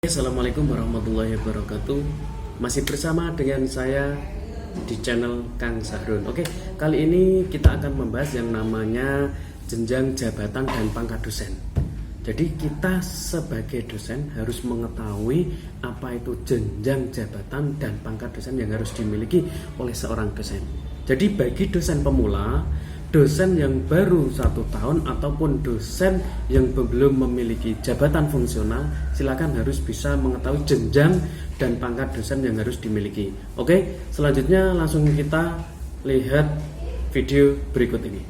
Assalamualaikum warahmatullahi wabarakatuh. Masih bersama dengan saya di channel Kang Sahrun. Oke, kali ini kita akan membahas yang namanya jenjang jabatan dan pangkat dosen. Jadi kita sebagai dosen harus mengetahui apa itu jenjang jabatan dan pangkat dosen yang harus dimiliki oleh seorang dosen. Jadi bagi dosen pemula, dosen yang baru 1 tahun ataupun dosen yang belum memiliki jabatan fungsional, silakan harus bisa mengetahui jenjang dan pangkat dosen yang harus dimiliki. Oke, selanjutnya langsung kita lihat video berikut ini.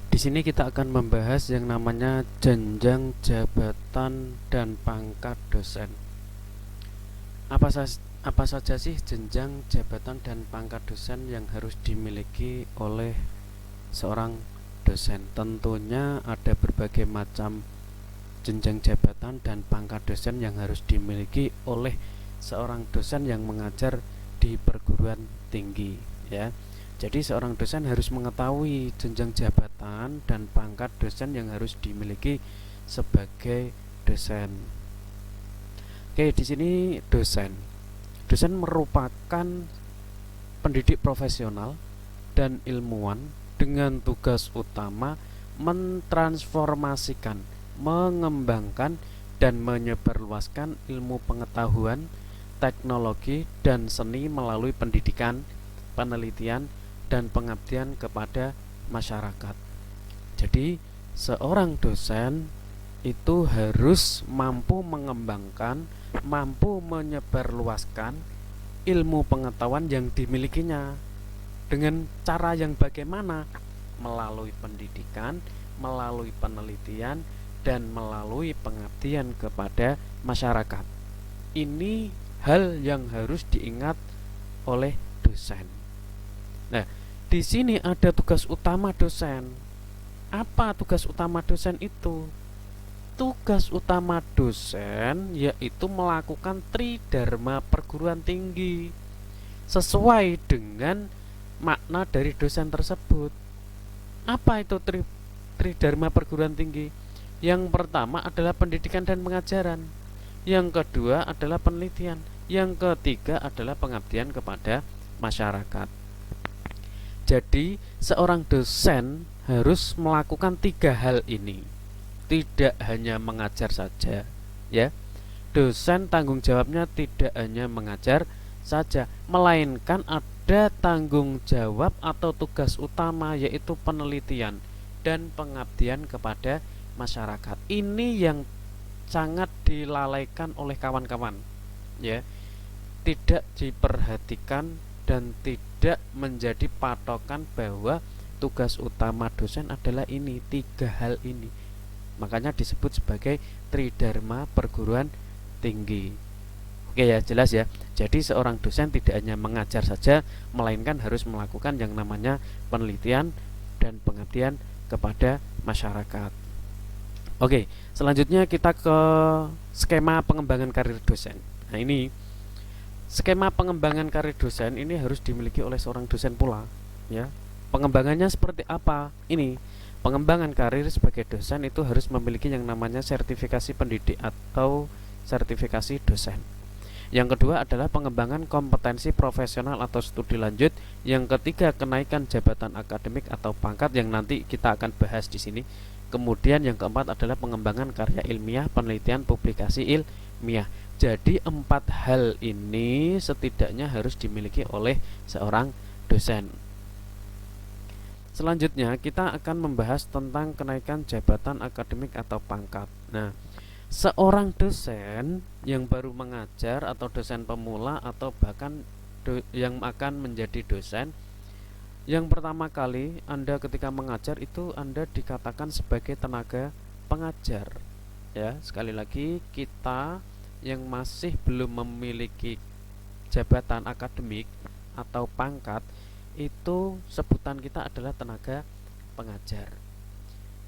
Di sini kita akan membahas yang namanya jenjang jabatan dan pangkat dosen. Apa saja sih jenjang jabatan dan pangkat dosen yang harus dimiliki oleh seorang dosen? Tentunya ada berbagai macam jenjang jabatan dan pangkat dosen yang harus dimiliki oleh seorang dosen yang mengajar di perguruan tinggi, ya. Jadi seorang dosen harus mengetahui jenjang jabatan dan pangkat dosen yang harus dimiliki sebagai dosen. Oke, di sini dosen. Dosen merupakan pendidik profesional dan ilmuwan dengan tugas utama mentransformasikan, mengembangkan, dan menyebarluaskan ilmu pengetahuan, teknologi, dan seni melalui pendidikan, penelitian, dan pengabdian kepada masyarakat. Jadi, seorang dosen itu harus mampu mengembangkan, mampu menyebarluaskan ilmu pengetahuan yang dimilikinya. Dengan cara yang bagaimana? Melalui pendidikan, melalui penelitian, dan melalui pengabdian kepada masyarakat. Ini hal yang harus diingat oleh dosen. Nah, di sini ada tugas utama dosen. Apa tugas utama dosen itu? Tugas utama dosen yaitu melakukan tridharma perguruan tinggi sesuai dengan makna dari dosen tersebut. Apa itu tridharma perguruan tinggi? Yang pertama adalah pendidikan dan pengajaran, yang kedua adalah penelitian, yang ketiga adalah pengabdian kepada masyarakat. Jadi seorang dosen harus melakukan 3 hal ini, tidak hanya mengajar saja, ya. Dosen tanggung jawabnya tidak hanya mengajar saja, melainkan ada tanggung jawab atau tugas utama yaitu penelitian dan pengabdian kepada masyarakat. Ini yang sangat dilalaikan oleh kawan-kawan, ya. Tidak diperhatikan dan tidak menjadi patokan bahwa tugas utama dosen adalah ini, 3 hal ini. Makanya disebut sebagai tridharma perguruan tinggi. Oke ya, jelas ya. Jadi seorang dosen tidak hanya mengajar saja, melainkan harus melakukan yang namanya penelitian dan pengabdian kepada masyarakat. Oke, selanjutnya kita ke skema pengembangan karir dosen. Nah, ini skema pengembangan karir dosen ini harus dimiliki oleh seorang dosen pula, ya. Pengembangannya seperti apa? Ini pengembangan karir sebagai dosen itu harus memiliki yang namanya sertifikasi pendidik atau sertifikasi dosen. Yang kedua adalah pengembangan kompetensi profesional atau studi lanjut. Yang ketiga, kenaikan jabatan akademik atau pangkat yang nanti kita akan bahas di sini. Kemudian yang keempat adalah pengembangan karya ilmiah, penelitian, publikasi ilmiah. Jadi 4 hal ini setidaknya harus dimiliki oleh seorang dosen. Selanjutnya kita akan membahas tentang kenaikan jabatan akademik atau pangkat. Nah, seorang dosen yang baru mengajar atau dosen pemula atau bahkan yang akan menjadi dosen, yang pertama kali Anda ketika mengajar itu Anda dikatakan sebagai tenaga pengajar. Ya, sekali lagi kita yang masih belum memiliki jabatan akademik atau pangkat itu sebutan kita adalah tenaga pengajar.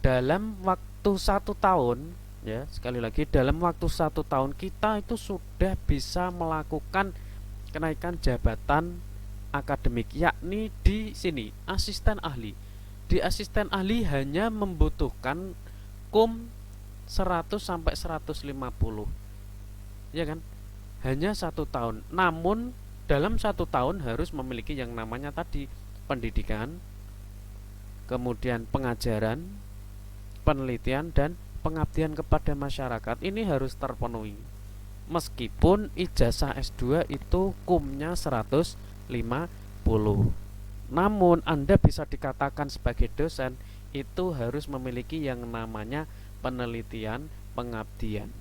Dalam waktu 1 tahun, ya, sekali lagi dalam waktu 1 tahun kita itu sudah bisa melakukan kenaikan jabatan akademik, yakni di sini asisten ahli. Di asisten ahli hanya membutuhkan kum 100 sampai 150, ya kan? Hanya 1 tahun. Namun dalam 1 tahun harus memiliki yang namanya tadi pendidikan, kemudian pengajaran, penelitian, dan pengabdian kepada masyarakat. Ini harus terpenuhi. Meskipun ijazah S2 itu kumnya 150, namun Anda bisa dikatakan sebagai dosen itu harus memiliki yang namanya penelitian, pengabdian,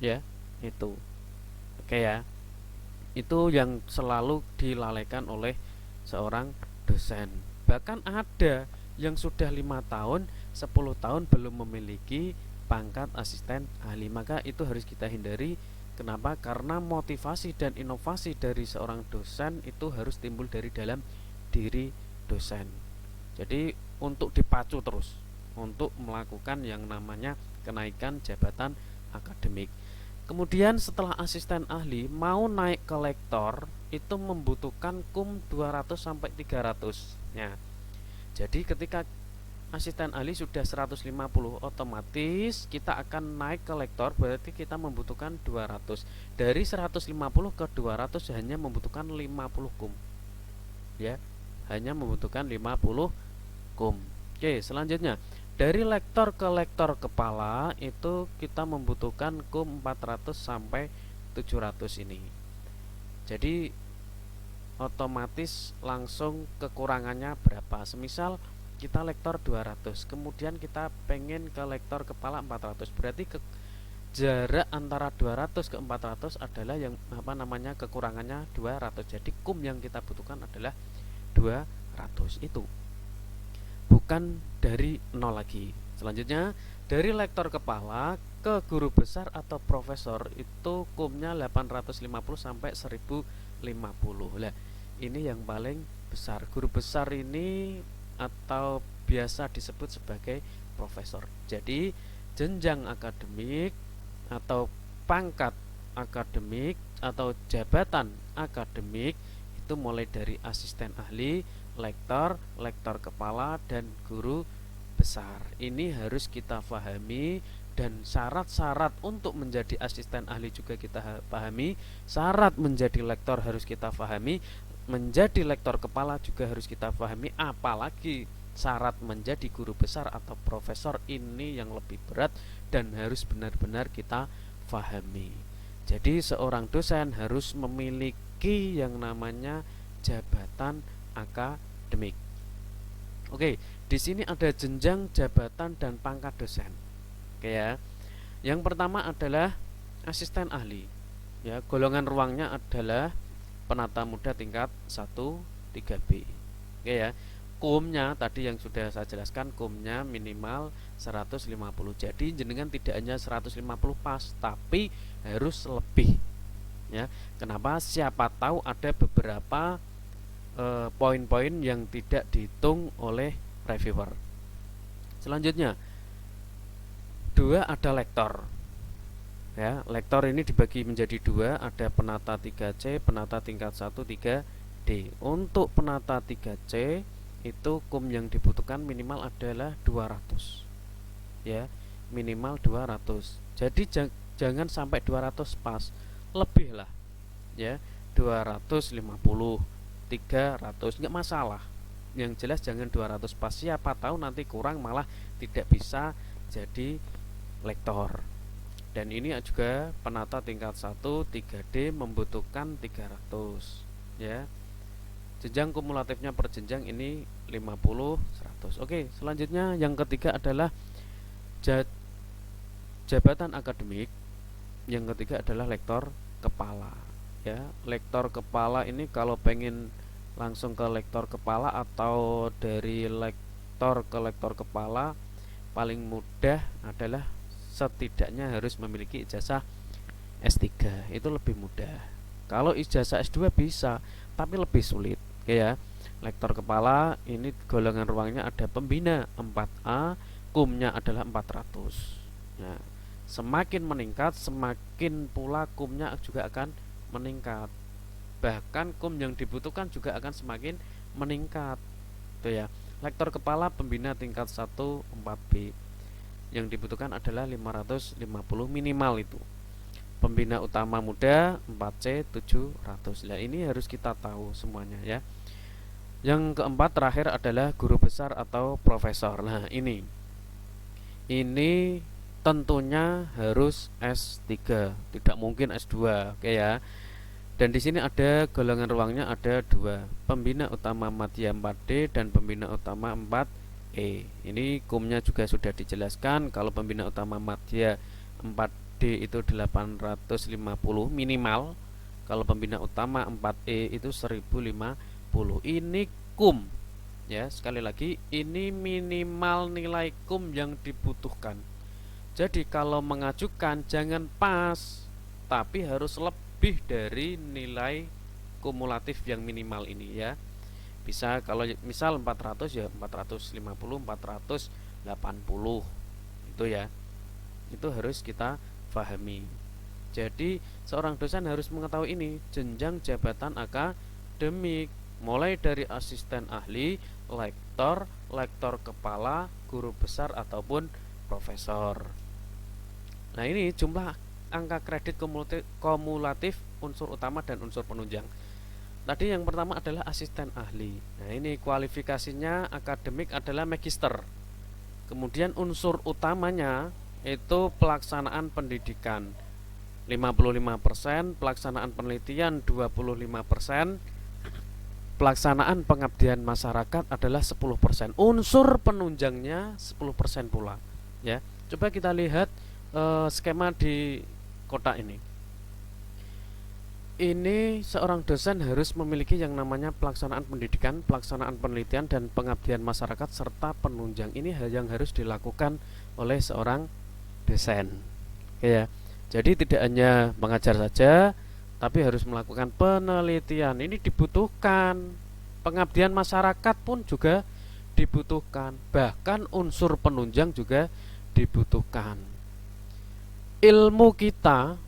ya. Itu oke ya. Itu yang selalu dilalaikan oleh seorang dosen. Bahkan ada yang sudah 5 tahun, 10 tahun belum memiliki pangkat asisten ahli. Maka itu harus kita hindari. Kenapa? Karena motivasi dan inovasi dari seorang dosen itu harus timbul dari dalam diri dosen. Jadi untuk dipacu terus untuk melakukan yang namanya kenaikan jabatan akademik. Kemudian setelah asisten ahli mau naik ke lektor itu membutuhkan kum 200 sampai 300. Ya. Jadi ketika asisten ahli sudah 150, otomatis kita akan naik ke lektor, berarti kita membutuhkan 200. Dari 150 ke 200 hanya membutuhkan 50 kum. Ya, hanya membutuhkan 50 kum. Oke, selanjutnya dari lektor ke lektor kepala itu kita membutuhkan kum 400 sampai 700 ini. Jadi otomatis langsung kekurangannya berapa? Semisal kita lektor 200, kemudian kita pengen ke lektor kepala 400, berarti jarak antara 200 ke 400 adalah yang kekurangannya 200. Jadi kum yang kita butuhkan adalah 200 itu, bukan dari 0 lagi. Selanjutnya dari lektor kepala ke guru besar atau profesor itu kumnya 850 sampai 1050. Lah, ini yang paling besar. Guru besar ini atau biasa disebut sebagai profesor. Jadi jenjang akademik atau pangkat akademik atau jabatan akademik itu mulai dari asisten ahli, lektor, lektor kepala, dan guru besar. Ini harus kita pahami, dan syarat-syarat untuk menjadi asisten ahli juga kita pahami. Syarat menjadi lektor harus kita pahami, menjadi lektor kepala juga harus kita pahami, apalagi syarat menjadi guru besar atau profesor, ini yang lebih berat dan harus benar-benar kita pahami. Jadi seorang dosen harus memiliki yang namanya jabatan akademik. Oke, di sini ada jenjang jabatan dan pangkat dosen. Oke ya. Yang pertama adalah asisten ahli. Ya, golongan ruangnya adalah penata muda tingkat 1 3B. Oke ya. Kumnya tadi yang sudah saya jelaskan, kumnya minimal 150. Jadi jenengan tidak hanya 150 pas, tapi harus lebih. Ya. Kenapa? Siapa tahu ada beberapa poin-poin yang tidak dihitung oleh reviewer. Selanjutnya, 2 ada lektor. Ya, lektor ini dibagi menjadi 2, ada penata 3C, penata tingkat 1 3D. Untuk penata 3C itu kum yang dibutuhkan minimal adalah 200. Ya, minimal 200. Jadi jangan sampai 200 pas, lebih lah. Ya, 250, 300 enggak masalah. Yang jelas jangan 200 pas, siapa tahu nanti kurang malah tidak bisa jadi lektor. Dan ini juga penata tingkat 1 3D membutuhkan 300, ya. Jenjang kumulatifnya per jenjang ini 50 100. Oke, selanjutnya yang ketiga adalah jabatan akademik. Yang ketiga adalah lektor kepala. Ya, lektor kepala ini kalau pengen langsung ke lektor kepala atau dari lektor ke lektor kepala, paling mudah adalah setidaknya harus memiliki ijazah S3. Itu lebih mudah. Kalau ijazah S2 bisa, tapi lebih sulit. Oke ya. Lektor kepala ini golongan ruangnya ada pembina 4A, kumnya adalah 400. Ya. Semakin meningkat, semakin pula kumnya juga akan meningkat. Bahkan kum yang dibutuhkan juga akan semakin meningkat. Tuh ya. Lektor kepala pembina tingkat 1 4B. yang dibutuhkan adalah 550 minimal itu. Pembina utama muda 4C 700. Nah, ini harus kita tahu semuanya ya. Yang keempat terakhir adalah guru besar atau profesor. Nah, ini tentunya harus S3, tidak mungkin S2, oke ya. Dan di sini ada golongan ruangnya ada dua, pembina utama madya 4D dan pembina utama 4E. Ini kumnya juga sudah dijelaskan. Kalau pembina utama madya 4D itu 850 minimal. Kalau pembina utama 4E itu 1050. Ini kum. Ya, sekali lagi ini minimal nilai kum yang dibutuhkan. Jadi kalau mengajukan jangan pas, tapi harus lebih dari nilai kumulatif yang minimal ini ya. Bisa kalau misal 400 ya 450, 480 itu ya. Itu harus kita pahami. Jadi seorang dosen harus mengetahui ini, jenjang jabatan akademik mulai dari asisten ahli, lektor, lektor kepala, guru besar ataupun profesor. Nah, ini jumlah angka kredit kumulatif unsur utama dan unsur penunjang. Tadi yang pertama adalah asisten ahli. Nah, ini kualifikasinya akademik adalah magister. Kemudian unsur utamanya itu pelaksanaan pendidikan 55%, pelaksanaan penelitian 25%, pelaksanaan pengabdian masyarakat adalah 10%. Unsur penunjangnya 10% pula ya. Coba kita lihat skema di kotak ini. Ini seorang dosen harus memiliki yang namanya pelaksanaan pendidikan, pelaksanaan penelitian dan pengabdian masyarakat serta penunjang. Ini yang harus dilakukan oleh seorang dosen. Oke ya. Jadi tidak hanya mengajar saja, tapi harus melakukan penelitian. Ini dibutuhkan. Pengabdian masyarakat pun juga dibutuhkan. Bahkan unsur penunjang juga dibutuhkan. Ilmu kita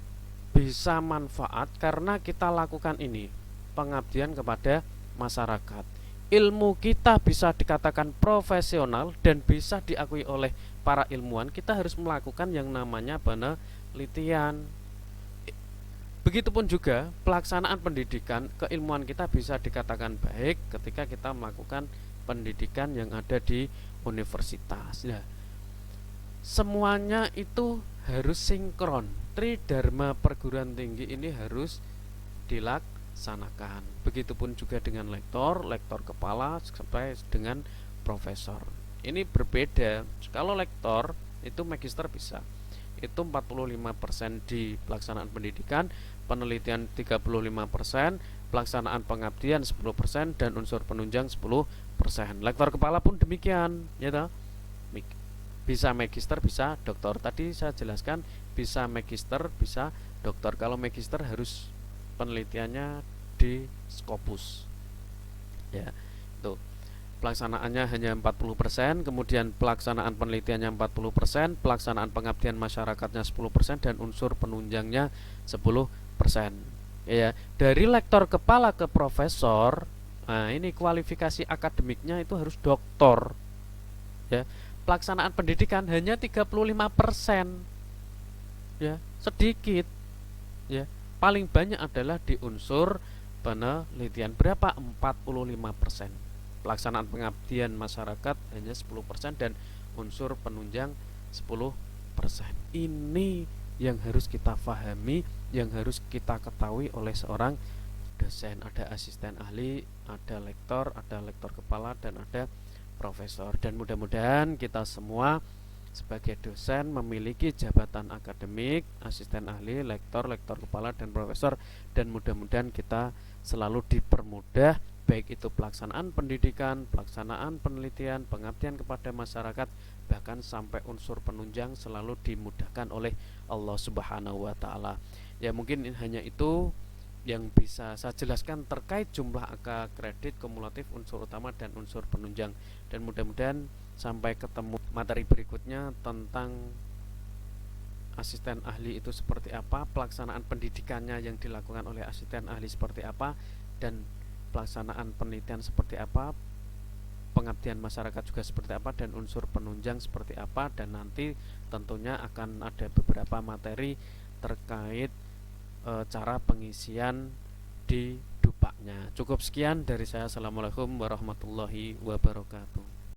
bisa manfaat karena kita lakukan ini, pengabdian kepada masyarakat. Ilmu kita bisa dikatakan profesional dan bisa diakui oleh para ilmuwan. Kita harus melakukan yang namanya penelitian. Begitupun juga pelaksanaan pendidikan, keilmuan kita bisa dikatakan baik ketika kita melakukan pendidikan yang ada di universitas. Nah, semuanya itu harus sinkron. Tridharma perguruan tinggi ini harus dilaksanakan. Begitupun juga dengan lektor, lektor kepala sampai dengan profesor. Ini berbeda. Kalau lektor itu magister bisa. Itu 45% di pelaksanaan pendidikan, penelitian 35%, pelaksanaan pengabdian 10% dan unsur penunjang 10%. Lektor kepala pun demikian, ya toh? Bisa magister, bisa doktor. Tadi saya jelaskan bisa magister, bisa doktor. Kalau magister harus penelitiannya di Scopus. Ya, itu. Pelaksanaannya hanya 40%, kemudian pelaksanaan penelitiannya 40%, pelaksanaan pengabdian masyarakatnya 10% dan unsur penunjangnya 10%. Ya, dari lektor kepala ke profesor. Nah, ini kualifikasi akademiknya itu harus doktor. Ya. Pelaksanaan pendidikan hanya 35%. Ya, sedikit. Ya. Paling banyak adalah di unsur penelitian. Berapa? 45%. Pelaksanaan pengabdian masyarakat hanya 10% dan unsur penunjang 10%. Ini yang harus kita pahami, yang harus kita ketahui oleh seorang dosen. Ada asisten ahli, ada lektor kepala dan ada profesor. Dan mudah-mudahan kita semua sebagai dosen memiliki jabatan akademik, asisten ahli, lektor kepala dan profesor, dan mudah-mudahan kita selalu dipermudah baik itu pelaksanaan pendidikan, pelaksanaan penelitian, pengabdian kepada masyarakat, bahkan sampai unsur penunjang selalu dimudahkan oleh Allah Subhanahu wa taala. Ya, mungkin hanya itu yang bisa saya jelaskan terkait jumlah angka kredit kumulatif unsur utama dan unsur penunjang. Dan mudah-mudahan sampai ketemu materi berikutnya tentang asisten ahli itu seperti apa, pelaksanaan pendidikannya yang dilakukan oleh asisten ahli seperti apa, dan pelaksanaan penelitian seperti apa, pengabdian masyarakat juga seperti apa, dan unsur penunjang seperti apa, dan nanti tentunya akan ada beberapa materi terkait cara pengisian di dupaknya. Cukup sekian dari saya. Assalamualaikum warahmatullahi wabarakatuh.